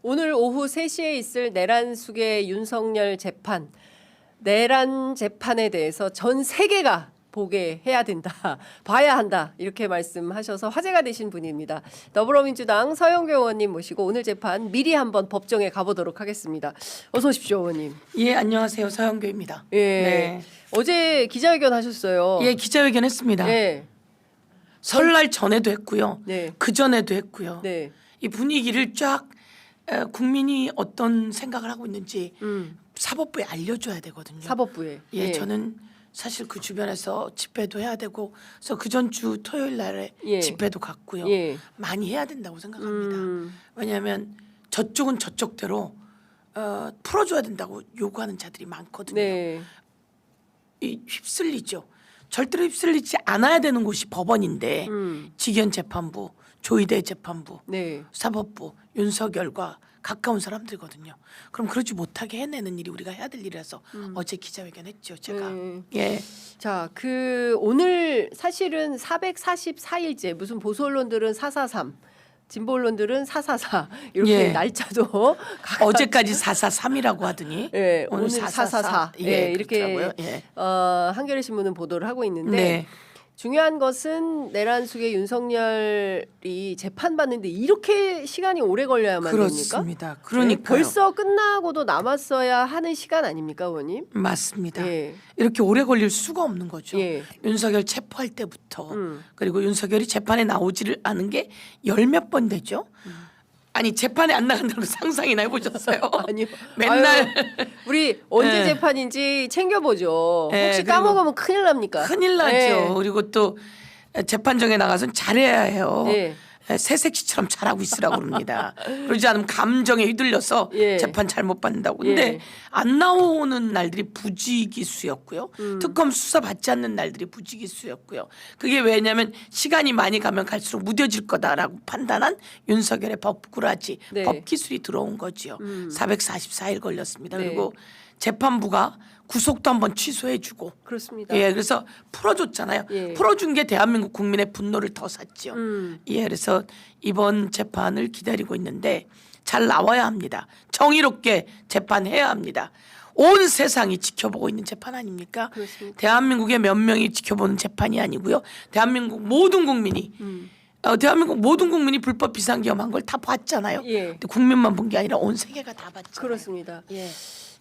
오늘 오후 3시에 있을 내란숙의 윤석열 재판, 내란 재판에 대해서 전 세계가 보게 해야 된다, 봐야 한다 이렇게 말씀하셔서 화제가 되신 분입니다. 더불어민주당 서영교 의원님 모시고 오늘 재판 미리 한번 법정에 가보도록 하겠습니다. 어서 오십시오, 의원님. 예, 안녕하세요. 서영교입니다. 예. 네. 어제 기자회견 하셨어요. 예, 기자회견 했습니다. 예. 설날 전에도 했고요. 네. 그 전에도 했고요. 네. 이 분위기를 쫙 국민이 어떤 생각을 하고 있는지 사법부에 알려줘야 되거든요. 사법부에. 예, 저는 사실 그 주변에서 집회도 해야 되고, 그래서 그 전주 토요일 날에 예. 집회도 갔고요. 예. 많이 해야 된다고 생각합니다. 왜냐하면 저쪽은 저쪽대로 풀어줘야 된다고 요구하는 자들이 많거든요. 네. 이 휩쓸리죠. 절대로 휩쓸리지 않아야 되는 곳이 법원인데 직연재판부, 조희대 재판부, 네. 사법부, 윤석열과 가까운 사람들이거든요. 그럼 그러지 못하게 해내는 일이 우리가 해야 될 일이라서 어제 기자회견했죠. 제가. 예. 자, 오늘 사실은 444일째, 무슨 보수 언론들은 443, 진보 언론들은 444 이렇게 예. 날짜도 어제까지 443이라고 하더니 예, 오늘 오늘 444 예, 이렇게 그렇더라고요. 예. 한겨레 신문은 보도를 하고 있는데 네. 중요한 것은 내란숙의 윤석열이 재판받는데 이렇게 시간이 오래 걸려야만 됩니까? 그렇습니다. 그러니까 벌써 끝나고도 남았어야 하는 시간 아닙니까, 의원님? 맞습니다. 예. 이렇게 오래 걸릴 수가 없는 거죠. 예. 윤석열 체포할 때부터 그리고 윤석열이 재판에 나오지를 않은 게 열 몇 번 되죠. 아니 재판에 안 나간다는 거 상상이나 해보셨어요? 아니요. 맨날 아유, 우리 언제 예. 재판인지 챙겨보죠. 예, 혹시 그리고 까먹으면 큰일 납니까? 큰일 나죠. 예. 그리고 또 재판정에 나가서는 잘해야 해요. 예. 새색시처럼 잘하고 있으라고 그럽니다. 그러지 않으면 감정에 휘둘려서 예. 재판 잘못 받는다고. 근데 예. 안 나오는 날들이 부지기수였고요. 특검 수사 받지 않는 날들이 부지기수였고요. 그게 왜냐하면 시간이 많이 가면 갈수록 무뎌질 거다라고 판단한 윤석열의 법꾸라지, 네. 법기술이 들어온 거지요. 444일 걸렸습니다. 네. 그리고 재판부가 구속도 한번 취소해주고 그렇습니다. 예, 그래서 풀어줬잖아요. 예. 풀어준 게 대한민국 국민의 분노를 더 샀죠. 예, 그래서 이번 재판을 기다리고 있는데 잘 나와야 합니다. 정의롭게 재판해야 합니다. 온 세상이 지켜보고 있는 재판 아닙니까? 그렇습니다. 대한민국의 몇 명이 지켜보는 재판이 아니고요. 대한민국 모든 국민이 대한민국 모든 국민이 불법 비상계엄한 걸 다 봤잖아요. 예. 근데 국민만 본 게 아니라 온 세계가 다 봤잖아요. 그렇습니다. 예.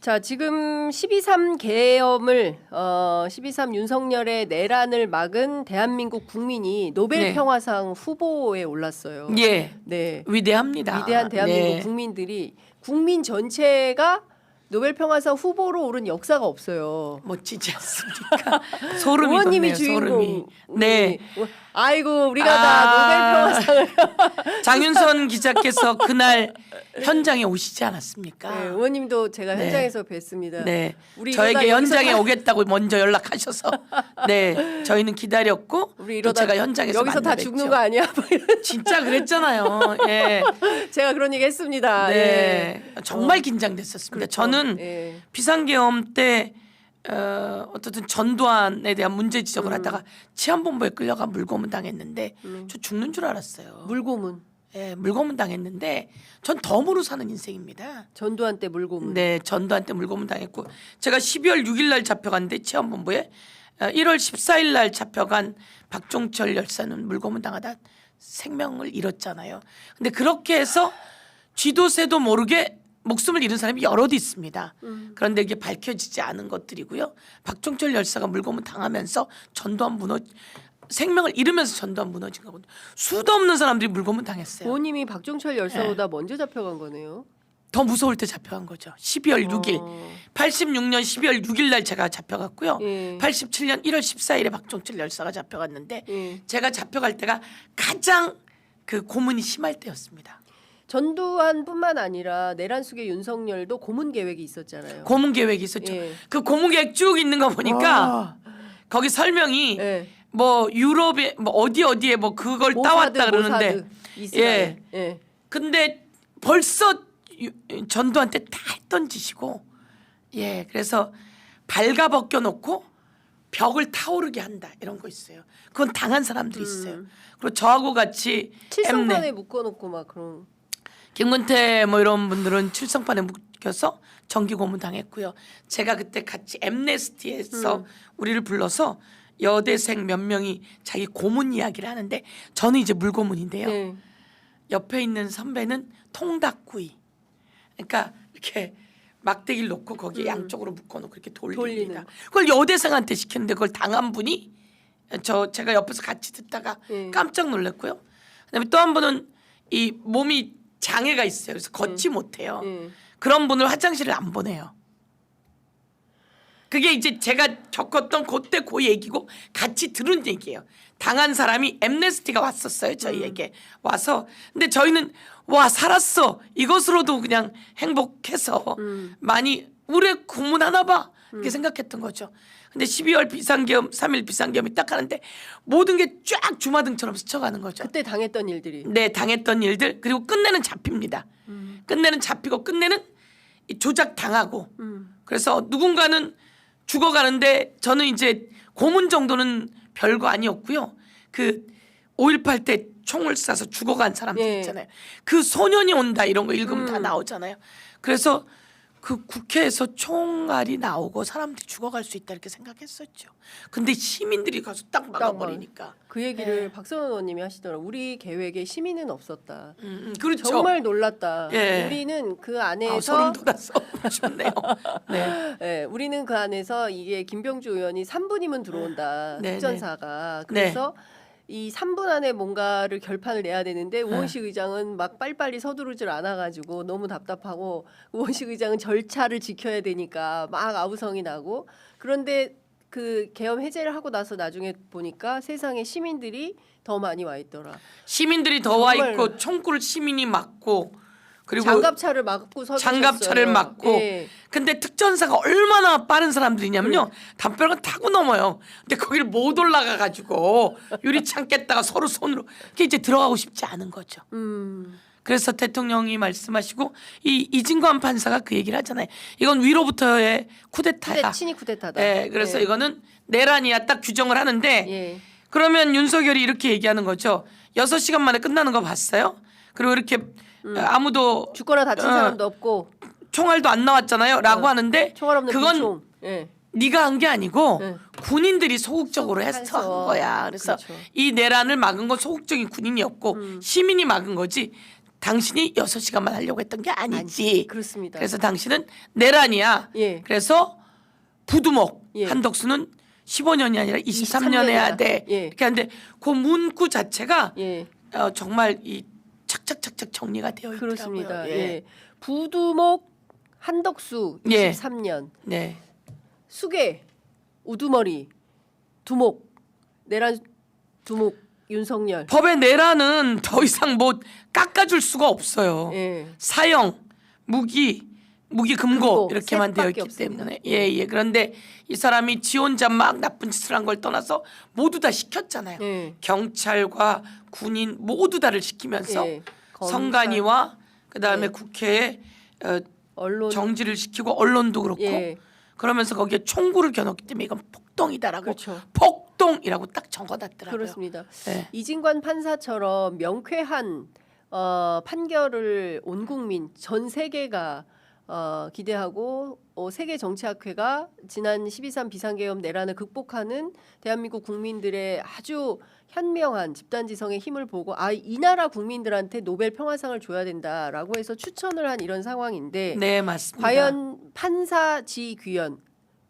자, 지금 12.3 계엄을 12.3 윤석열의 내란을 막은 대한민국 국민이 노벨 네. 평화상 후보에 올랐어요. 예. 네. 위대합니다. 위대한 대한민국 네. 국민들이 국민 전체가 노벨 평화상 후보로 오른 역사가 없어요. 멋지지 않습니까? 소름이 의원님이 돋네요. 주인공. 소름이. 네. 아이고 우리가 다 노벨 평화상을. 장윤선 기자께서 그날 현장에 오시지 않았습니까? 네, 의원님도 제가 네. 현장에서 뵀습니다. 네. 우리 저에게 이러다 여기서 현장에 다- 오겠다고 먼저 연락하셔서 네. 저희는 기다렸고 우리 또 이러다 제가 현장에서 여기서 다 만나뵀죠. 죽는 거 아니야? 뭐 이런- 진짜 그랬잖아요. 예. 제가 그런 얘기 했습니다. 네. 예. 정말 긴장됐었습니다. 그렇죠. 저는 예. 비상계엄 때 어떻든 전두환에 대한 문제 지적을 하다가 치안본부에 끌려가 물고문 당했는데 저 죽는 줄 알았어요. 물고문. 예, 물고문 당했는데 전 덤으로 사는 인생입니다. 전두환 때 물고문. 네, 전두환 때 물고문 당했고 제가 12월 6일 날 잡혀갔는데 치안본부에 1월 14일 날 잡혀간 박종철 열사는 물고문 당하다 생명을 잃었잖아요. 근데 그렇게 해서 쥐도 새도 모르게 목숨을 잃은 사람이 여럿 있습니다. 그런데 이게 밝혀지지 않은 것들이고요. 박종철 열사가 물고문 당하면서 전두환 생명을 잃으면서 전두환 무너진 거거든요. 수도 없는 사람들이 물고문 당했어요. 부모님이 박종철 열사보다 먼저 잡혀간 거네요. 더 무서울 때 잡혀간 거죠. 12월 6일. 86년 12월 6일 날 제가 잡혀갔고요. 예. 87년 1월 14일에 박종철 열사가 잡혀갔는데 예. 제가 잡혀갈 때가 가장 그 고문이 심할 때였습니다. 전두환뿐만 아니라 내란숙의 윤석열도 고문 계획이 있었잖아요. 고문 계획이 있었죠. 예. 그 고문 계획 쭉 있는 거 보니까 거기 설명이 예. 뭐 유럽에 뭐 어디에 뭐 그걸 따왔다 그러는데 이스라엘. 예. 근데 벌써 전두환 때 다 했던 짓이고 예 그래서 발가벗겨 놓고 벽을 타오르게 한다 이런 거 있어요. 그건 당한 사람들이 있어요. 그리고 저하고 같이 칠성판에 묶어놓고 막 그런. 김근태 뭐 이런 분들은 칠성판에 묶여서 정기 고문 당했고요. 제가 그때 같이 엠네스티에서 우리를 불러서 여대생 몇 명이 자기 고문 이야기를 하는데 저는 이제 물고문인데요. 네. 옆에 있는 선배는 통닭구이. 그러니까 이렇게 막대기를 놓고 거기에 양쪽으로 묶어놓고 이렇게 돌립니다. 돌리는. 그걸 여대생한테 시켰는데 그걸 당한 분이 제가 옆에서 같이 듣다가 깜짝 놀랐고요. 그다음에 또 한 분은 이 몸이 장애가 있어요. 그래서 걷지 못해요. 그런 분을 화장실을 안 보내요. 그게 이제 제가 겪었던 그때 그 얘기고 같이 들은 얘기예요. 당한 사람이 엠네스티가 왔었어요. 저희에게 와서. 근데 저희는 와 살았어. 이것으로도 그냥 행복해서 많이 우리 고문하나 봐. 이렇게 생각했던 거죠. 근데 12월 비상계엄 3.1 비상계엄이 딱 하는데 모든 게 쫙 주마등처럼 스쳐가는 거죠. 그때 당했던 일들이. 네, 당했던 일들 그리고 끝내는 잡힙니다. 끝내는 잡히고 끝내는 조작 당하고. 그래서 누군가는 죽어가는데 저는 이제 고문 정도는 별거 아니었고요. 그 5.18 때 총을 쏴서 죽어간 사람들 예. 있잖아요. 그 소년이 온다 이런 거 읽으면 다 나오잖아요. 그래서 그 국회에서 총알이 나오고 사람들이 죽어갈 수 있다 이렇게 생각했었죠. 근데 시민들이 가서 딱 막아버리니까. 그 얘기를 박선원 의원님이 하시더라고요. 우리 계획에 시민은 없었다. 그렇죠. 정말 놀랐다. 예. 우리는 그 아, 안에서 소름 돋았어. 좋네요. 네. 네, 우리는 그 안에서 이게 김병주 의원이 3분이면 들어온다. 네, 특전사가. 그래서 이 3분 안에 뭔가를 결판을 내야 되는데 우원식 의장은 막 빨리빨리 서두르질 않아가지고 너무 답답하고 우원식 의장은 절차를 지켜야 되니까 막 아우성이 나고 그런데 그 계엄 해제를 하고 나서 나중에 보니까 세상에 시민들이 더 많이 와 있더라. 시민들이 더 와 정말. 있고 총구를 시민이 맞고 그리고 장갑차를 막고 서 장갑차를 막고 예. 근데 특전사가 얼마나 빠른 사람들이냐면요 담벼락은 타고 넘어요. 근데 거기를 못 올라가 가지고 유리창 깼다가 서로 손으로 그게 이제 들어가고 싶지 않은 거죠. 그래서 대통령이 말씀하시고 이 이진관 판사가 그 얘기를 하잖아요. 이건 위로부터의 쿠데타야. 친위 쿠데타다. 네, 그래서 예. 이거는 내란이야 딱 규정을 하는데 예. 그러면 윤석열이 이렇게 얘기하는 거죠. 6시간 만에 끝나는 거 봤어요? 그리고 이렇게 아무도 죽거나 다친 사람도 없고 총알도 안 나왔잖아요. 라고 하는데 총알 없는 그건 총. 예. 네가 한 게 아니고 네. 군인들이 소극적으로 해서 한 거야. 그래서 그렇죠. 이 내란을 막은 건 소극적인 군인이었고 시민이 막은 거지 당신이 6시간만 하려고 했던 게 아니지. 그렇습니다. 그래서 당신은 내란이야. 예. 그래서 부두목 예. 한덕수는 15년이 아니라 23년 해야 돼. 예. 이렇게 하는데 그 문구 자체가 예. 정말 이 착착착착 정리가 되어 있더라고요. 그렇습니다. 예. 부두목 한덕수 예. 23년. 네. 수계 우두머리 두목 내란 두목 윤석열. 법의 내란은 더 이상 뭐 깎아줄 수가 없어요. 예. 사형, 무기 금고 금고, 이렇게만 되어 셋밖에 있기 없습니다. 때문에 예. 그런데 이 사람이 지 혼자 막 나쁜 짓을 한 걸 떠나서 모두 다 시켰잖아요. 예. 경찰과 군인 모두 다를 시키면서 예. 검찰, 선관위와 그다음에 예. 국회에 언론 정지를 시키고 언론도 그렇고 예. 그러면서 거기에 총구를 겨눴기 때문에 이건 폭동이다라고 그렇죠. 폭동이라고 딱 적어놨더라고요. 그렇습니다. 네. 이진관 판사처럼 명쾌한 판결을 온 국민 전 세계가 기대하고 세계 정치학회가 지난 12.3 비상계엄 내란을 극복하는 대한민국 국민들의 아주 현명한 집단지성의 힘을 보고 이 나라 국민들한테 노벨 평화상을 줘야 된다라고 해서 추천을 한 이런 상황인데 네, 맞습니다. 과연 판사 지귀현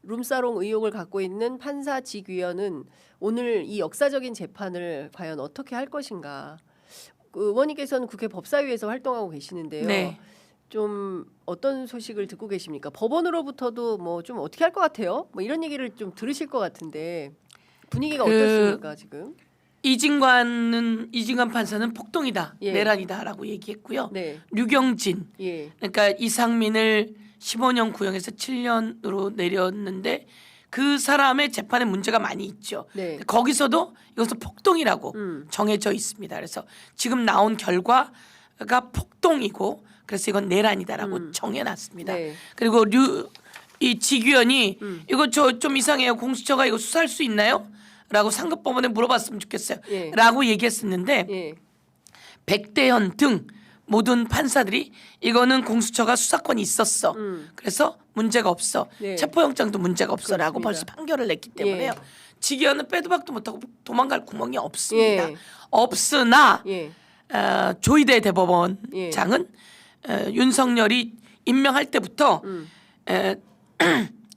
룸사롱 의혹을 갖고 있는 판사 지귀현은 오늘 이 역사적인 재판을 과연 어떻게 할 것인가? 그 의원님께서는 국회 법사위에서 활동하고 계시는데요. 네. 좀 어떤 소식을 듣고 계십니까? 법원으로부터도 뭐 좀 어떻게 할 것 같아요? 뭐 이런 얘기를 좀 들으실 것 같은데 분위기가 어떻습니까 지금? 이진관 판사는 폭동이다, 예. 내란이다라고 얘기했고요. 네, 류경진, 예, 그러니까 이상민을 15년 구형에서 7년으로 내렸는데 그 사람의 재판에 문제가 많이 있죠. 네. 거기서도 이것은 폭동이라고 정해져 있습니다. 그래서 지금 나온 결과가 폭동이고 그래서 이건 내란이다라고 정해놨습니다. 네. 그리고 이 지규현이 이거 저 좀 이상해요. 공수처가 이거 수사할 수 있나요? 라고 상급법원에 물어봤으면 좋겠어요. 예. 라고 얘기했었는데 예, 백대현 등 모든 판사들이 이거는 공수처가 수사권이 있었어. 그래서 문제가 없어. 네. 체포영장도 문제가 없어라고 그렇습니다. 벌써 판결을 냈기 때문에요. 예. 직위원은 빼도 박도 못하고 도망갈 구멍이 없습니다. 예. 없으나 예. 조희대 대법원장은 예. 윤석열이 임명할 때부터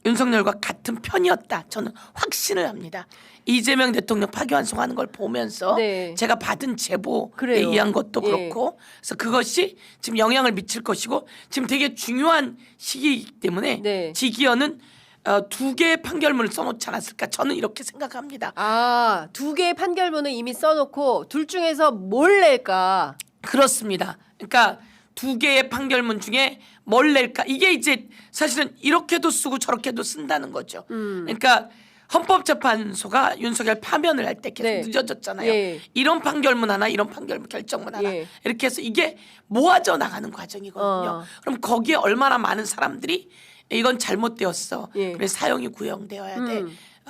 윤석열과 같은 편이었다. 저는 확신을 합니다. 이재명 대통령 파기환송하는 걸 보면서 네. 제가 받은 제보에 그래요. 의한 것도 예. 그렇고 그래서 그것이 지금 영향을 미칠 것이고 지금 되게 중요한 시기이기 때문에 네. 지기현은 2개의 판결문을 써놓지 않았을까 저는 이렇게 생각합니다. 아, 2개의 판결문을 이미 써놓고 둘 중에서 뭘 낼까? 그렇습니다. 그러니까 2개의 판결문 중에 뭘 낼까 이게 이제 사실은 이렇게도 쓰고 저렇게도 쓴다는 거죠. 그러니까 헌법재판소가 윤석열 파면을 할 때 계속 네. 늦어졌잖아요. 예. 이런 판결문 하나 이런 판결문 결정문 하나 예. 이렇게 해서 이게 모아져 나가는 과정이거든요. 그럼 거기에 얼마나 많은 사람들이 이건 잘못되었어. 예. 그래서 사형이 구형되어야 돼.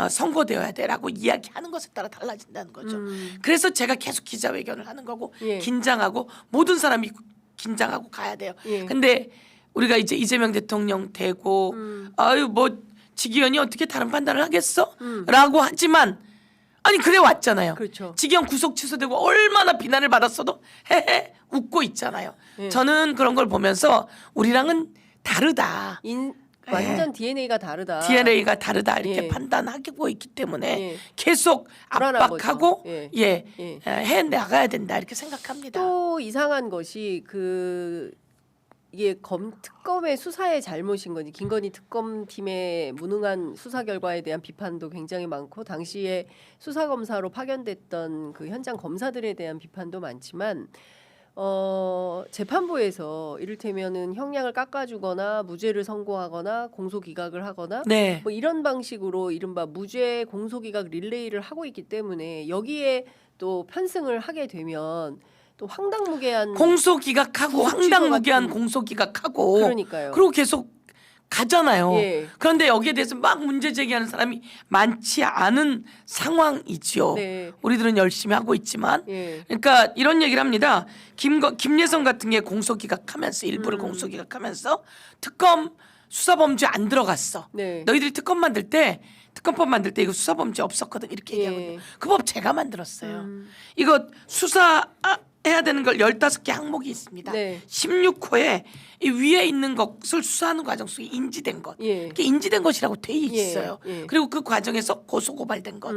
선고되어야 돼라고 이야기하는 것에 따라 달라진다는 거죠. 그래서 제가 계속 기자회견을 하는 거고 예. 긴장하고 모든 사람이 긴장하고 가야 돼요. 예. 근데 우리가 이제 이재명 대통령 되고 아유 뭐 지기현이 어떻게 다른 판단을 하겠어? 라고 하지만 아니 그래 왔잖아요. 그렇죠. 지기현 구속 취소되고 얼마나 비난을 받았어도 헤헤 웃고 있잖아요. 예. 저는 그런 걸 보면서 우리랑은 다르다. 완전 DNA가 다르다. DNA가 다르다 이렇게 예. 판단하고 있기 때문에 예. 계속 불안한 압박하고 거죠. 예. 예. 예. 해 나가야 된다 이렇게 생각합니다. 또 이상한 것이 이게 특검의 수사의 잘못인 건지 김건희 특검팀의 무능한 수사 결과에 대한 비판도 굉장히 많고 당시에 수사 검사로 파견됐던 그 현장 검사들에 대한 비판도 많지만 재판부에서 이를테면은 형량을 깎아주거나 무죄를 선고하거나 공소기각을 하거나 네. 뭐 이런 방식으로 이른바 무죄 공소기각 릴레이를 하고 있기 때문에 여기에 또 편승을 하게 되면 또 황당무계한 공소기각하고 구속 황당무계한 취소 같은- 공소기각하고 그러니까요. 그리고 계속 가잖아요. 예. 그런데 여기에 대해서 막 문제 제기하는 사람이 많지 않은 상황이지요. 네. 우리들은 열심히 하고 있지만 예. 그러니까 이런 얘기를 합니다. 김예성 같은 게 공소기각하면서 일부를 공소기각하면서 특검 수사범죄 안 들어갔어. 네. 너희들이 특검법 만들 때 이거 수사범죄 없었거든 이렇게 예. 얘기하거든요. 그 법 제가 만들었어요. 이거 수사해야 되는 걸 15개 항목이 있습니다. 네. 16호에 이 위에 있는 것을 수사하는 과정 속에 인지된 것. 예. 그게 인지된 것이라고 돼 있어요. 예. 그리고 그 과정에서 고소고발된 것.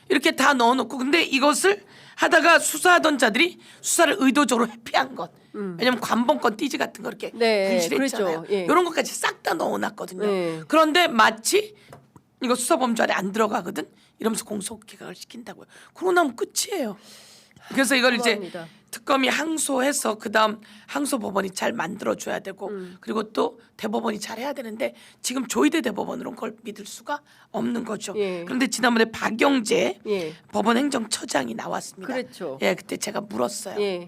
이렇게 다 넣어놓고 근데 이것을 하다가 수사하던 자들이 수사를 의도적으로 회피한 것. 왜냐하면 관본권 띠지 같은 거 이렇게 네, 분실했잖아요. 그랬죠. 예. 이런 것까지 싹 다 넣어놨거든요. 네. 그런데 마치 이거 수사범죄 안에 안 들어가거든. 이러면서 공소기각을 시킨다고요. 그러고 나면 끝이에요. 그래서 이걸 이제 그거합니다. 특검이 항소해서 그다음 항소 법원이 잘 만들어줘야 되고 그리고 또 대법원이 잘해야 되는데 지금 조희대 대법원으로는 그걸 믿을 수가 없는 거죠. 예. 그런데 지난번에 박영재 예. 법원행정처장이 나왔습니다. 그랬죠. 예, 그때 제가 물었어요. 예.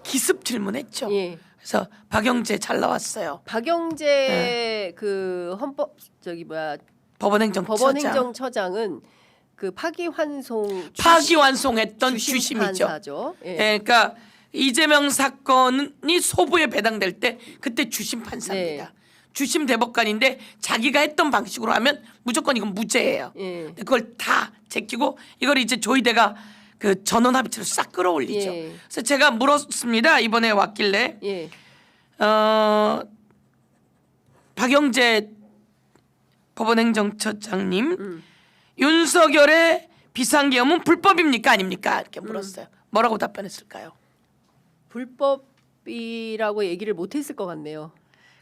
기습 질문했죠. 예. 그래서 박영재 잘 나왔어요. 박영재 그 법원행정처장. 법원행정처장은 그 파기환송했던 주심이죠. 판사죠. 예. 예, 그러니까 이재명 사건이 소부에 배당될 때 그때 주심 판사입니다. 네. 주심 대법관인데 자기가 했던 방식으로 하면 무조건 이건 무죄예요. 예. 근데 그걸 다 제끼고 이걸 이제 조희대가 그 전원 합의체로 싹 끌어올리죠. 예. 그래서 제가 물었습니다. 이번에 왔길래 예. 박영재 법원행정처장님 윤석열의 비상계엄은 불법입니까 아닙니까? 이렇게 물었어요. 뭐라고 답변했을까요? 불법이라고 얘기를 못했을 것 같네요.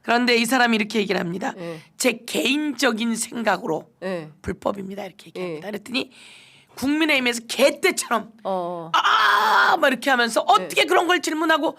그런데 이 사람이 이렇게 얘기를 합니다. 예. 제 개인적인 생각으로 예. 불법입니다. 이렇게 얘기합니다. 예. 그랬더니 국민의힘에서 개떼처럼 어. 막 이렇게 하면서 어떻게 그런 걸 질문하고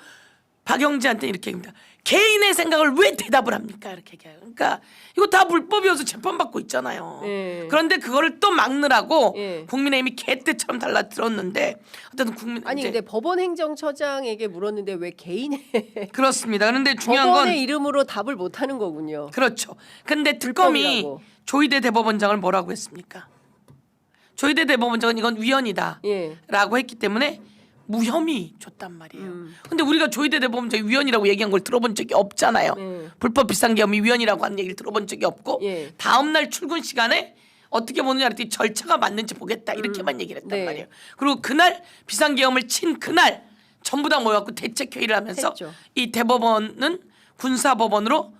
박영재한테 이렇게 얘기합니다. 개인의 생각을 왜 대답을 합니까? 이렇게 얘기해요. 그러니까 이거 다 불법이어서 재판받고 있잖아요. 예. 그런데 그거를 또 막느라고 예. 국민의힘이 개떼처럼 달라들었는데 어쨌든 국민 아니 이제 근데 법원행정처장에게 물었는데 왜 개인의 그렇습니다. 그런데 중요한 건 법원의 이름으로 답을 못하는 거군요. 그렇죠. 근데 특검이 불법이라고. 조희대 대법원장을 뭐라고 했습니까? 조희대 대법원장은 이건 위헌이다 예. 라고 했기 때문에 무혐의 줬단 말이에요. 근데 우리가 조희대 대법원장 위원이라고 얘기한 걸 들어본 적이 없잖아요. 불법 비상계엄이 위원이라고 하는 얘기를 들어본 적이 없고 예. 다음 날 출근 시간에 어떻게 보느냐 했더니 절차가 맞는지 보겠다 이렇게만 얘기를 했단 네. 말이에요. 그리고 그날 비상계엄을 친 그날 전부 다 모여갖고 대책회의를 하면서 했죠. 이 대법원은 군사법원으로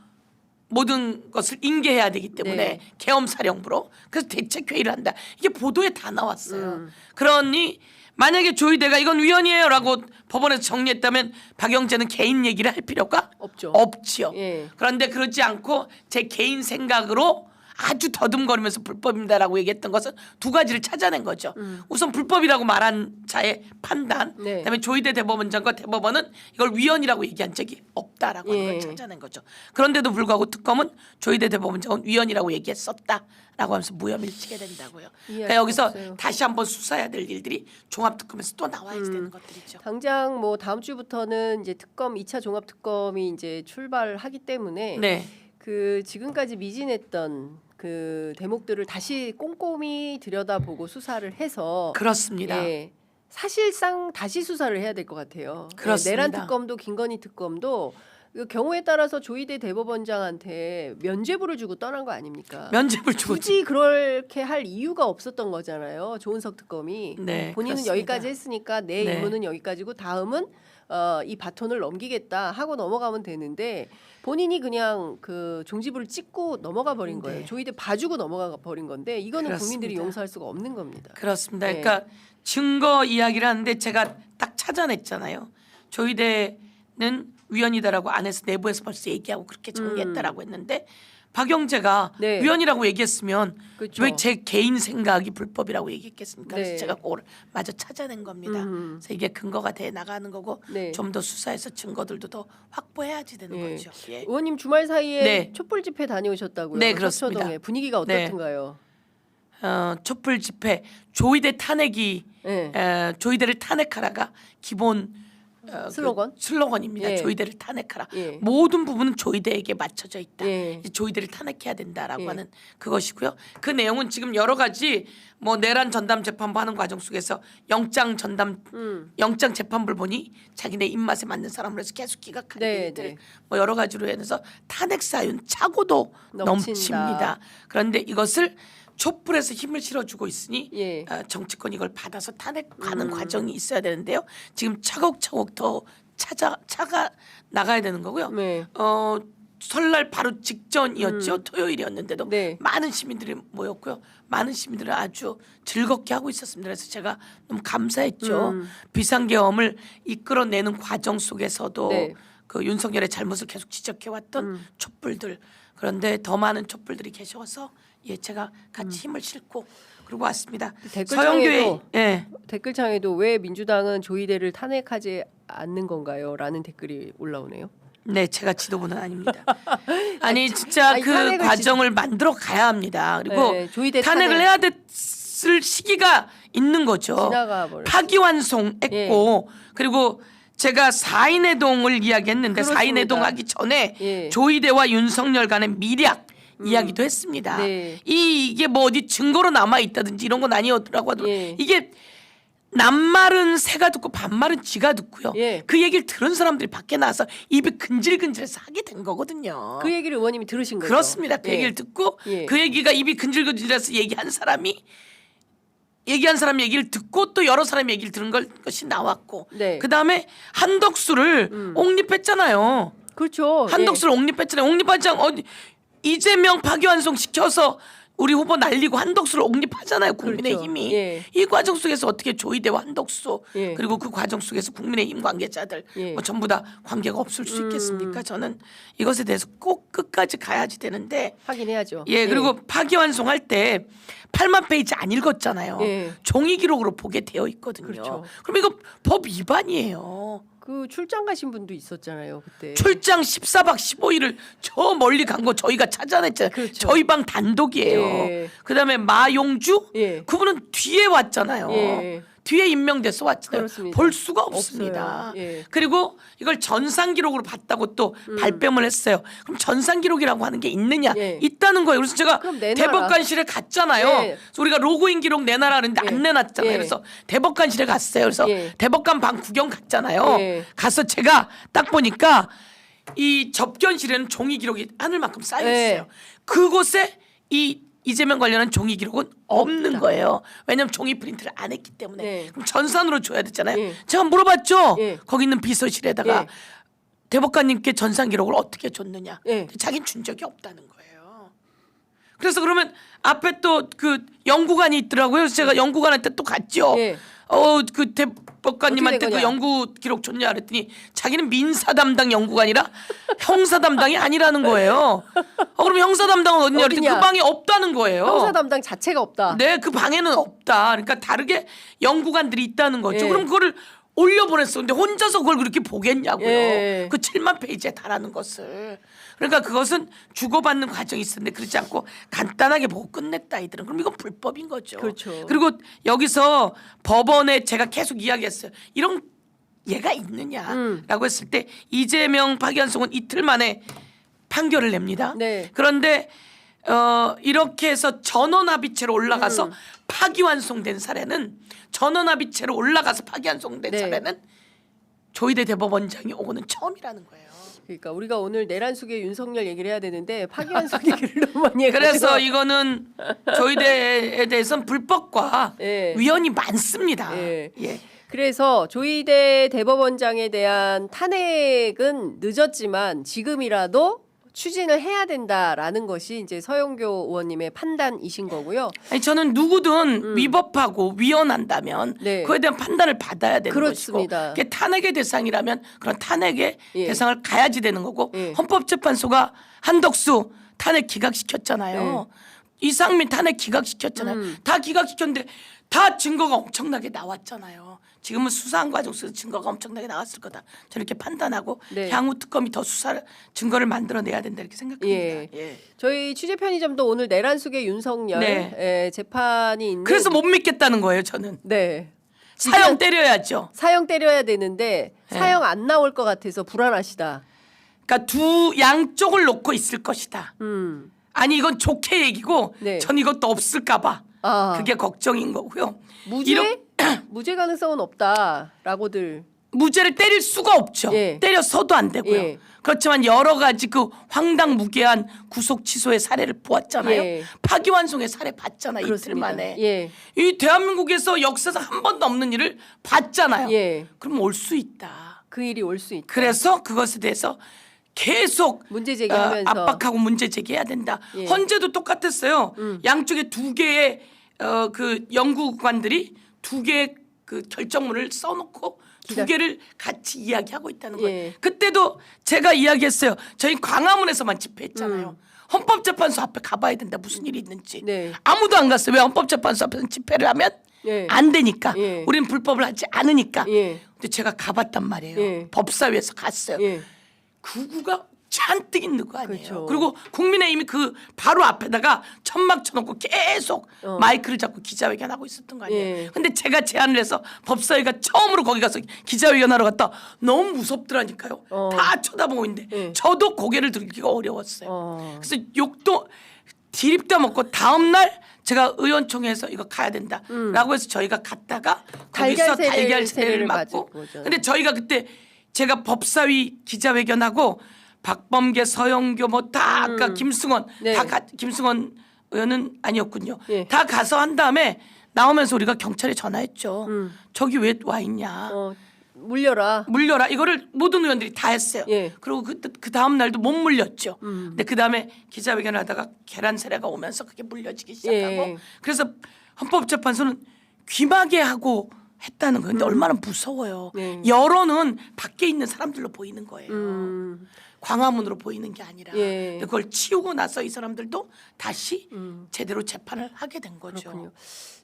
모든 것을 인계해야 되기 때문에 네. 계엄사령부로 그래서 대책회의를 한다. 이게 보도에 다 나왔어요. 그러니 만약에 조희대가 이건 위헌이에요라고 법원에서 정리했다면 박영재는 개인 얘기를 할 필요가 없죠. 없지요. 예. 그런데 그러지 않고 제 개인 생각으로 아주 더듬거리면서 불법입니다라고 얘기했던 것은 두 가지를 찾아낸 거죠. 우선 불법이라고 말한 자의 판단, 네. 그다음에 조희대 대법원장과 대법원은 이걸 위헌이라고 얘기한 적이 없다라고 하는 예. 걸 찾아낸 거죠. 그런데도 불구하고 특검은 조희대 대법원장은 위헌이라고 얘기했었다라고 하면서 무혐의를 치게 된다고요. 그러니까 여기서 없어요. 다시 한번 수사해야 될 일들이 종합특검에서 또 나와야지 되는 것들이죠. 당장 뭐 다음 주부터는 이제 특검 2차 종합 특검이 이제 출발하기 때문에 네. 그 지금까지 미진했던 그 대목들을 다시 꼼꼼히 들여다보고 수사를 해서 그렇습니다. 예, 사실상 다시 수사를 해야 될 것 같아요. 그렇습니다. 예, 내란 특검도 김건희 특검도 그 경우에 따라서 조희대 대법원장한테 면죄부를 주고 떠난 거 아닙니까? 면죄부를 주고 굳이 그렇게 할 이유가 없었던 거잖아요. 조은석 특검이 네, 본인은 그렇습니다. 여기까지 했으니까 내 네. 임무는 여기까지고 다음은 이 바톤을 넘기겠다 하고 넘어가면 되는데 본인이 그냥 그 종지부를 찍고 넘어가 버린 네. 거예요. 조희대 봐주고 넘어가 버린 건데 이거는 그렇습니다. 국민들이 용서할 수가 없는 겁니다. 그렇습니다. 네. 그러니까 증거 이야기를 하는데 제가 딱 찾아냈잖아요. 조희대는 위헌이다라고 안에서 내부에서 벌써 얘기하고 그렇게 정리했다라고 했는데 박영재가 네. 위헌이라고 얘기했으면 그렇죠. 왜 제 개인 생각이 불법이라고 얘기했겠습니까? 그래서 네. 제가 그걸 마저 찾아낸 겁니다. 그래서 이게 근거가 돼 나가는 거고 네. 좀 더 수사해서 증거들도 더 확보해야지 되는 예. 거죠. 예. 의원님 주말 사이에 네. 촛불 집회 다녀오셨다고요? 네, 그렇습니다. 서초동에 분위기가 네. 어떻던가요? 촛불 집회 조희대 탄핵이 네. 조희대를 탄핵하라가 기본 슬로건? 그 슬로건입니다. 예. 조희대를 탄핵하라. 예. 모든 부분은 조희대에게 맞춰져 있다. 예. 이제 조희대를 탄핵해야 된다라고 예. 하는 그것이고요. 그 내용은 지금 여러 가지 뭐 내란 전담 재판부 하는 과정 속에서 영장 재판부를 보니 자기네 입맛에 맞는 사람으로 해서 계속 기각하는 네, 일들 네. 뭐 여러 가지로 해서 탄핵 사유는 차고도 넘친다. 넘칩니다. 그런데 이것을 촛불에서 힘을 실어주고 있으니 예. 정치권 이걸 받아서 탄핵하는 과정이 있어야 되는데요. 지금 차곡차곡 더 차가 나가야 되는 거고요. 네. 설날 바로 직전이었죠. 토요일이었는데도 네. 많은 시민들이 모였고요. 많은 시민들은 아주 즐겁게 하고 있었습니다. 그래서 제가 너무 감사했죠. 비상계엄을 이끌어내는 과정 속에서도 네. 그 윤석열의 잘못을 계속 지적해왔던 촛불들. 그런데 더 많은 촛불들이 계셔서 예, 제가 같이 힘을 싣고 그러고 왔습니다. 서영교회 예. 댓글창에도 왜 민주당은 조희대를 탄핵하지 않는 건가요? 라는 댓글이 올라오네요. 네, 제가 지도부는 아닙니다. 아니 진짜 아니, 그 탄핵을 과정을 만들어 가야 합니다. 그리고 네, 조희대 탄핵을 탄핵. 해야 됐을 시기가 있는 거죠. 지나가 버렸어요. 파기환송했고 그리고 제가 4인 회동을 이야기했는데 그렇습니다. 4인 회동하기 전에 예. 조희대와 윤석열 간의 미략 이야기도 했습니다. 네. 이게 뭐 어디 증거로 남아 있다든지 이런 건 아니었더라고 하더라도 예. 이게 남말은 새가 듣고 반말은 쥐가 듣고요. 예. 그 얘기를 들은 사람들이 밖에 나와서 입이 근질근질해서 하게 된 거거든요. 그 얘기를 의원님이 들으신 거죠? 그렇습니다. 그 예. 얘기를 듣고 예. 그 얘기가 입이 근질근질해서 얘기한 사람 얘기를 듣고 또 여러 사람의 얘기를 들은 것이 나왔고 네. 그다음에 한덕수를 옹립했잖아요. 그렇죠. 한덕수를 옹립했잖아요. 옹립하지 않고 이재명 파기환송 시켜서 우리 후보 날리고 한덕수를 옹립하잖아요. 국민의힘이. 그렇죠. 예. 이 과정 속에서 어떻게 조희대와 한덕수 예. 그리고 그 과정 속에서 국민의힘 관계자들 예. 뭐 전부 다 관계가 없을 수 있겠습니까? 저는 이것에 대해서 꼭 끝까지 가야지 되는데 확인해야죠. 예, 그리고 파기환송할 때 8만 페이지 안 읽었잖아요. 예. 종이 기록으로 보게 되어 있거든요. 그렇죠. 그럼 이거 법 위반이에요. 그 출장 가신 분도 있었잖아요 그때. 출장 14박 15일을 저 멀리 간 거 저희가 찾아냈잖아요. 그렇죠. 저희 방 단독이에요. 예. 그다음에 마용주 예. 그분은 뒤에 왔잖아요. 예. 뒤에 임명돼서 왔잖아요. 그렇습니다. 볼 수가 없습니다. 없어요. 예. 그리고 이걸 전산 기록으로 봤다고 또 발뺌을 했어요. 그럼 전산 기록이라고 하는 게 있느냐? 예. 있다는 거예요. 그래서 제가 그럼 내놔라. 대법관실에 갔잖아요. 예. 그래서 우리가 로그인 기록 내놔라 그랬는데 예. 안 내놨잖아요. 예. 그래서 대법관실에 갔어요. 그래서 예. 대법관 방 구경 갔잖아요. 예. 가서 제가 딱 보니까 이 접견실에는 종이 기록이 하늘만큼 쌓여 있어요. 예. 그곳에 이 이재명 관련한 종이 기록은 없는 거예요. 왜냐하면 종이 프린트를 안 했기 때문에. 네. 그럼 전산으로 줘야 되잖아요. 예. 제가 물어봤죠. 예. 거기 있는 비서실에다가 예. 대법관님께 전산 기록을 어떻게 줬느냐. 예. 자기는 준 적이 없다는 거예요. 그래서 그러면 앞에 또 그 연구관이 있더라고요. 그래서 제가 연구관한테 또 갔죠. 예. 그 대법관님한테 어떻게 된 그 거냐? 연구 기록 줬냐 그랬더니 자기는 민사 담당 연구관이라 형사 담당이 아니라는 거예요. 그럼 형사 담당은 어디냐 그랬더니 어디냐? 그 방에 없다는 거예요. 형사 담당 자체가 없다. 네, 그 방에는 없다. 그러니까 다르게 연구관들이 있다는 거죠. 예. 그럼 그거를 올려보냈어. 근데 혼자서 그걸 그렇게 보겠냐고요. 예. 그 7만 페이지에 달하는 것을. 그러니까 그것은 주고받는 과정이 있었는데 그렇지 않고 간단하게 보고 끝냈다 이들은. 그럼 이건 불법인 거죠. 그렇죠. 그리고 여기서 법원에 제가 계속 이야기했어요. 이런 예가 있느냐라고 했을 때 이재명 파기환송은 이틀 만에 판결을 냅니다. 네. 그런데 이렇게 해서 전원합의체로 올라가서 파기환송된 사례는 전원합의체로 올라가서 파기환송된 네. 사례는 조희대 대법원장이 오고는 처음이라는 거예요. 그러니까 우리가 오늘 내란숙의 윤석열 얘기를 해야 되는데 파기환송 얘기를 너무 많이 해가지고. 그래서 이거는 조희대에 대해서는 불법과 예. 위헌이 많습니다. 예. 예. 그래서 조희대 대법원장에 대한 탄핵은 늦었지만 지금이라도 추진을 해야 된다라는 것이 이제 서영교 의원님의 판단이신 거고요. 아니 저는 누구든 위법하고 위헌한다면 네. 그에 대한 판단을 받아야 되는 그렇습니다. 것이고 그게 탄핵의 대상이라면 그런 탄핵의 예. 대상을 가야지 되는 거고 예. 헌법재판소가 한덕수 탄핵 기각시켰잖아요. 네. 이상민 탄핵 기각시켰잖아요. 다 기각시켰는데 다 증거가 엄청나게 나왔잖아요. 지금은 수사한 과정 속에서 증거가 엄청나게 나왔을 거다. 저렇게 판단하고 네. 향후 특검이 더 수사 증거를 만들어내야 된다 이렇게 생각합니다. 예. 예. 저희 취재 편의점도 오늘 내란숙의 윤석열 네. 재판이 있는. 그래서 못 믿겠다는 거예요, 저는. 네. 사형 때려야죠. 사형 때려야 되는데 네. 사형 안 나올 것 같아서 불안하시다. 그러니까 두 양쪽을 놓고 있을 것이다. 음. 아니 이건 좋게 얘기고 네. 전 이것도 없을까봐 아. 그게 걱정인 거고요. 무죄? 이런- 무죄 가능성은 없다라고들. 무죄를 때릴 수가 없죠. 예. 때려서도 안 되고요. 예. 그렇지만 여러 가지 그 황당무계한 구속 취소의 사례를 보았잖아요. 예. 파기환송의 사례 봤잖아요. 이틀 그렇습니다. 만에. 예. 이 대한민국에서 역사상 한 번도 없는 일을 봤잖아요. 예. 그럼 올 수 있다. 그 일이 올 수 있다. 그래서 그것에 대해서 계속 문제 제기하면서. 압박하고 문제 제기해야 된다. 예. 헌재도 똑같았어요. 양쪽에 두 개의 그 연구관들이 두 개의 그 결정문을 써놓고 두 개를 같이 이야기하고 있다는 거예요. 예. 그때도 제가 이야기했어요. 저희 광화문에서만 집회했잖아요. 헌법재판소 앞에 가봐야 된다. 무슨 일이 있는지. 네. 아무도 안 갔어요. 왜 헌법재판소 앞에서 집회를 하면 예. 안 되니까. 예. 우린 불법을 하지 않으니까. 예. 근데 제가 가봤단 말이에요. 예. 법사위에서 갔어요. 예. 구구가 잔뜩 있는 거 아니에요. 그렇죠. 그리고 국민의힘이 그 바로 앞에다가 천막 쳐놓고 계속 마이크를 잡고 기자회견하고 있었던 거 아니에요. 예. 근데 제가 제안을 해서 법사위가 처음으로 거기 가서 기자회견하러 갔다 너무 무섭더라니까요. 다 쳐다보고 있는데 예. 저도 고개를 들기가 어려웠어요. 그래서 욕도 디립다 먹고 다음 날 제가 의원총회에서 이거 가야 된다라고 해서 저희가 갔다가 거기서 달걀 세례를 맞고 거죠. 근데 저희가 그때 제가 법사위 기자회견하고 박범계, 서영교 뭐 다 아까 김승원 네. 김승원 의원은 아니었군요. 예. 다 가서 한 다음에 나오면서 우리가 경찰에 전화했죠. 저기 왜 와 있냐. 물려라. 물려라. 이거를 모든 의원들이 다 했어요. 예. 그리고 그 다음 날도 못 물렸죠. 근데 그 다음에 기자회견을 하다가 계란 세례가 오면서 그게 물려지기 시작하고 예. 그래서 헌법재판소는 귀마개 하고 했다는 거예요. 근데 얼마나 무서워요. 네. 여론은 밖에 있는 사람들로 보이는 거예요. 광화문으로 보이는 게 아니라 예. 그걸 치우고 나서 이 사람들도 다시 제대로 재판을 하게 된 거죠. 그렇군요.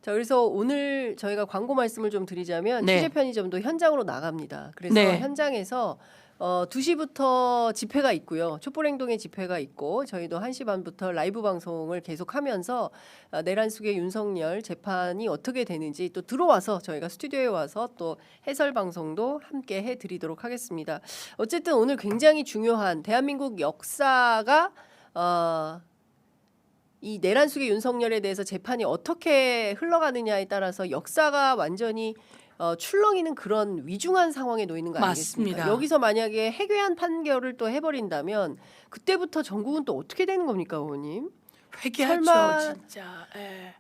자, 그래서 오늘 저희가 광고 말씀을 좀 드리자면 네. 취재 편의점도 현장으로 나갑니다. 그래서 네. 현장에서 2시부터 집회가 있고요. 촛불행동의 집회가 있고 저희도 1시 반부터 라이브 방송을 계속하면서 내란 속의 윤석열 재판이 어떻게 되는지 또 들어와서 저희가 스튜디오에 와서 또 해설 방송도 함께 해드리도록 하겠습니다. 어쨌든 오늘 굉장히 중요한 대한민국 역사가 이 내란 속의 윤석열에 대해서 재판이 어떻게 흘러가느냐에 따라서 역사가 완전히 출렁이는 그런 위중한 상황에 놓이는 거 아니겠습니까? 맞습니다. 여기서 만약에 해괴한 판결을 또 해버린다면 그때부터 전국은 또 어떻게 되는 겁니까, 의원님? 회개하죠, 설마- 진짜. 예.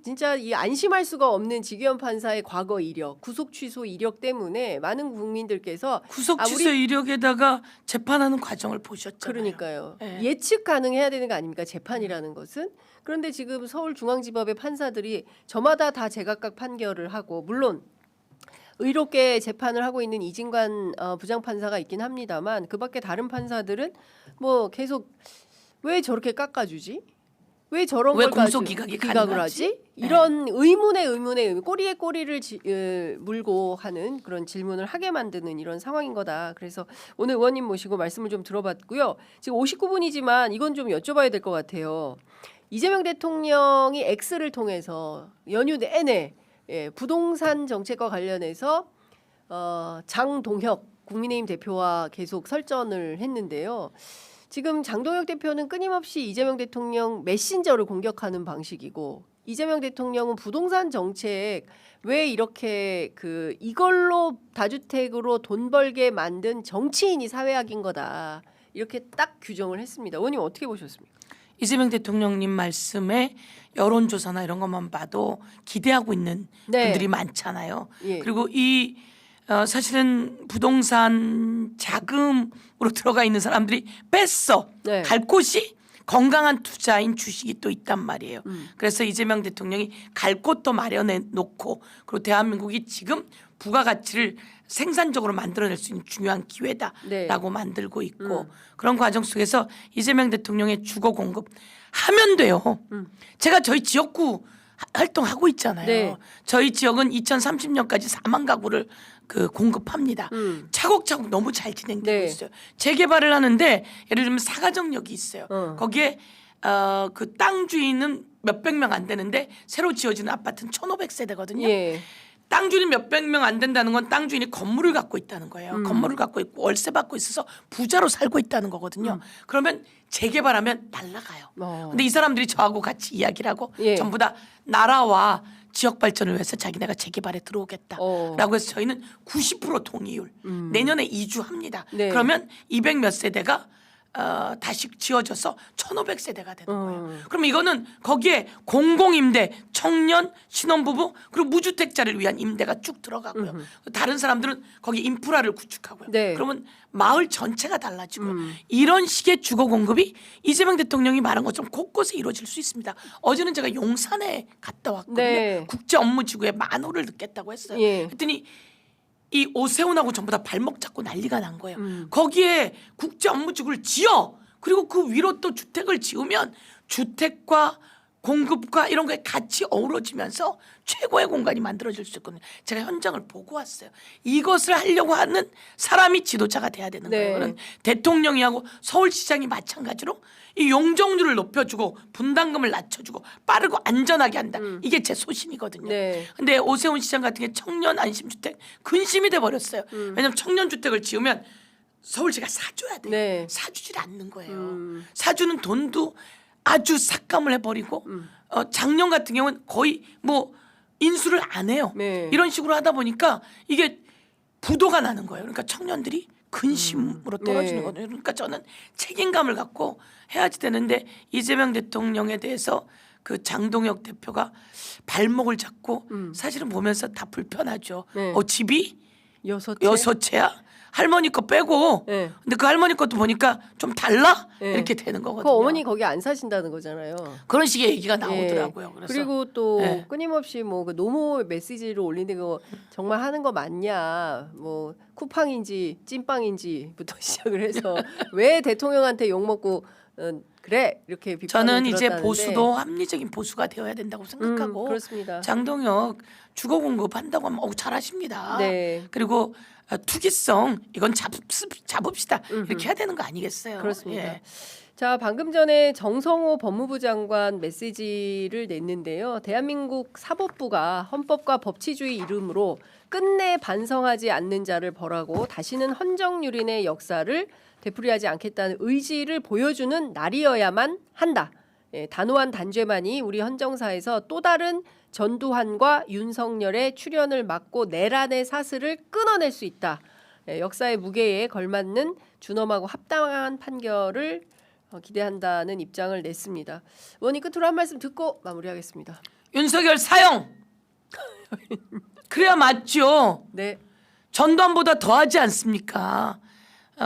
진짜 이 안심할 수가 없는 지규현 판사의 과거 이력, 구속 취소 이력 때문에 많은 국민들께서 구속 아, 취소 이력에다가 재판하는 과정을 보셨잖아요. 그러니까요. 예. 예측 가능해야 되는 거 아닙니까? 재판이라는 것은. 그런데 지금 서울중앙지법의 판사들이 저마다 다 제각각 판결을 하고 물론 의롭게 재판을 하고 있는 이진관 부장판사가 있긴 합니다만 그밖에 다른 판사들은 뭐 계속 왜 저렇게 깎아주지? 왜 저런 왜 걸 공소 가지고 기각이 기각을 가능하지? 하지? 이런 의문에 꼬리에 꼬리를 물고 하는 그런 질문을 하게 만드는 이런 상황인 거다. 그래서 오늘 의원님 모시고 말씀을 좀 들어봤고요. 지금 59분이지만 이건 좀 여쭤봐야 될 것 같아요. 이재명 대통령이 X를 통해서 연휴 내내 부동산 정책과 관련해서 장동혁 국민의힘 대표와 계속 설전을 했는데요. 지금 장동혁 대표는 끊임없이 이재명 대통령 메신저를 공격하는 방식이고 이재명 대통령은 부동산 정책 왜 이렇게 이걸로 다주택으로 돈 벌게 만든 정치인이 사회악인 거다. 이렇게 딱 규정을 했습니다. 의원님 어떻게 보셨습니까? 이재명 대통령님 말씀에 여론조사나 이런 것만 봐도 기대하고 있는 네. 분들이 많잖아요. 예. 그리고 사실은 부동산 자금으로 들어가 있는 사람들이 뺐어. 네. 갈 곳이 건강한 투자인 주식이 또 있단 말이에요. 그래서 이재명 대통령이 갈 곳도 마련해 놓고 그리고 대한민국이 지금 부가가치를 생산적으로 만들어낼 수 있는 중요한 기회다라고 만들고 있고 그런 과정 속에서 이재명 대통령의 주거 공급 하면 돼요. 제가 저희 지역구 활동하고 있잖아요. 네. 저희 지역은 2030년까지 4만 가구를 공급합니다. 차곡차곡 너무 잘 진행되고 네. 있어요. 재개발을 하는데 예를 들면 사가정역이 있어요. 거기에 그 땅 주인은 몇백 명 안 되는데 새로 지어지는 아파트는 1,500세대거든요. 예. 땅 주인이 몇백 명 안 된다는 건 땅 주인이 건물을 갖고 있다는 거예요. 건물을 갖고 있고 월세 받고 있어서 부자로 살고 있다는 거거든요. 그러면 재개발하면 날라가요. 근데 이 사람들이 저하고 같이 이야기를 하고 예. 전부 다 나라와 지역 발전을 위해서 자기네가 재개발에 들어오겠다라고 해서 저희는 90% 동의율 내년에 이주합니다. 네. 그러면 200 몇 세대가 다시 지어져서 1,500세대가 되는 거예요. 그럼 이거는 거기에 공공임대, 청년, 신혼부부 그리고 무주택자를 위한 임대가 쭉 들어가고요. 다른 사람들은 거기 인프라를 구축하고요. 네. 그러면 마을 전체가 달라지고요. 이런 식의 주거 공급이 이재명 대통령이 말한 것처럼 곳곳에 이루어질 수 있습니다. 어제는 제가 용산에 갔다 왔거든요. 네. 국제 업무지구에 만호를 듣겠다고 했어요. 예. 그랬더니 이 오세훈하고 전부 다 발목 잡고 난리가 난 거예요. 거기에 국제 업무지구를 지어 그리고 그 위로 또 주택을 지으면 주택과 공급과 이런 게 같이 어우러지면서 최고의 공간이 만들어질 수 있거든요. 제가 현장을 보고 왔어요. 이것을 하려고 하는 사람이 지도자가 돼야 되는 네. 거예요. 그건 대통령이 하고 서울시장이 마찬가지로 이 용적률을 높여주고 분담금을 낮춰주고 빠르고 안전하게 한다. 이게 제 소신이거든요. 네. 근데 오세훈 시장 같은 게 청년 안심주택 근심이 돼 버렸어요. 왜냐하면 청년 주택을 지으면 서울시가 사줘야 돼요. 네. 사주질 않는 거예요. 사주는 돈도 아주 삭감을 해버리고 작년 같은 경우는 거의 뭐 인수를 안 해요. 네. 이런 식으로 하다 보니까 이게 부도가 나는 거예요. 그러니까 청년들이 근심으로 떨어지는 네. 거예요. 그러니까 저는 책임감을 갖고 해야지 되는데 이재명 대통령에 대해서 그 장동혁 대표가 발목을 잡고 사실은 보면서 다 불편하죠. 네. 집이 여섯 여섯 채야? 할머니 거 빼고 네. 근데 그 할머니 것도 보니까 좀 달라 네. 이렇게 되는 그 거거든요. 어머니 거기 안 사신다는 거잖아요. 그런 식의 얘기가 나오더라고요. 예. 그래서 그리고 또 예. 끊임없이 뭐 그 노모 메시지를 올리는 거 정말 하는 거 맞냐, 뭐 쿠팡인지 찐빵인지부터 시작을 해서 왜 대통령한테 욕 먹고 그래 이렇게 비판을 저는 이제 들었다는데. 보수도 합리적인 보수가 되어야 된다고 생각하고 그렇습니다. 장동혁 주거 공급한다고 하면 잘하십니다. 네. 그리고 투기성 이건 잡읍시다 이렇게 해야 되는 거 아니겠어요? 그렇습니다. 예. 자, 방금 전에 정성호 법무부 장관 메시지를 냈는데요. 대한민국 사법부가 헌법과 법치주의 이름으로 끝내 반성하지 않는 자를 벌하고 다시는 헌정유린의 역사를 되풀이하지 않겠다는 의지를 보여주는 날이어야만 한다. 예, 단호한 단죄만이 우리 헌정사에서 또 다른 전두환과 윤석열의 출현을 막고 내란의 사슬을 끊어낼 수 있다. 예, 역사의 무게에 걸맞는 준엄하고 합당한 판결을 기대한다는 입장을 냈습니다. 의원님 끝으로 한 말씀 듣고 마무리하겠습니다. 윤석열 사형 그래야 맞죠. 네, 전두환보다 더하지 않습니까?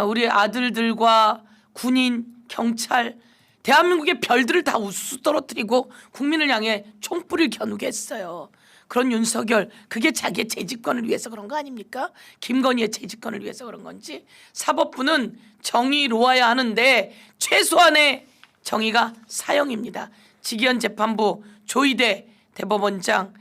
우리 아들들과 군인, 경찰, 대한민국의 별들을 다 우수수 떨어뜨리고 국민을 향해 총불을 겨누게 했어요. 그런 윤석열, 그게 자기의 재집권을 위해서 그런 거 아닙니까? 김건희의 재집권을 위해서 그런 건지. 사법부는 정의로워야 하는데 최소한의 정의가 사형입니다. 직위원 재판부 조희대 대법원장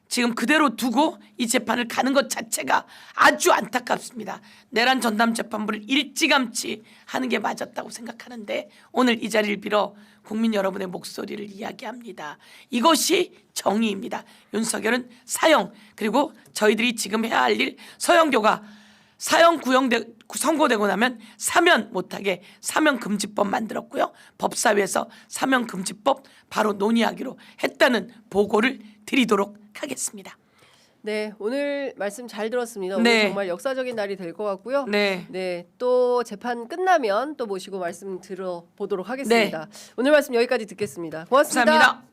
지금 그대로 두고 이 재판을 가는 것 자체가 아주 안타깝습니다. 내란 전담 재판부를 일찌감치 하는 게 맞았다고 생각하는데 오늘 이 자리를 빌어 국민 여러분의 목소리를 이야기합니다. 이것이 정의입니다. 윤석열은 사형, 그리고 저희들이 지금 해야 할 일, 서영교가 사형 선고되고 나면 사면 못하게 사면금지법 만들었고요. 법사위에서 사면금지법 바로 논의하기로 했다는 보고를 드리도록 하겠습니다. 네, 오늘 말씀 잘 들었습니다. 오늘 네. 정말 역사적인 날이 될 것 같고요. 네. 네, 또 재판 끝나면 또 모시고 말씀 들어보도록 하겠습니다. 오늘 말씀 여기까지 듣겠습니다. 고맙습니다. 감사합니다.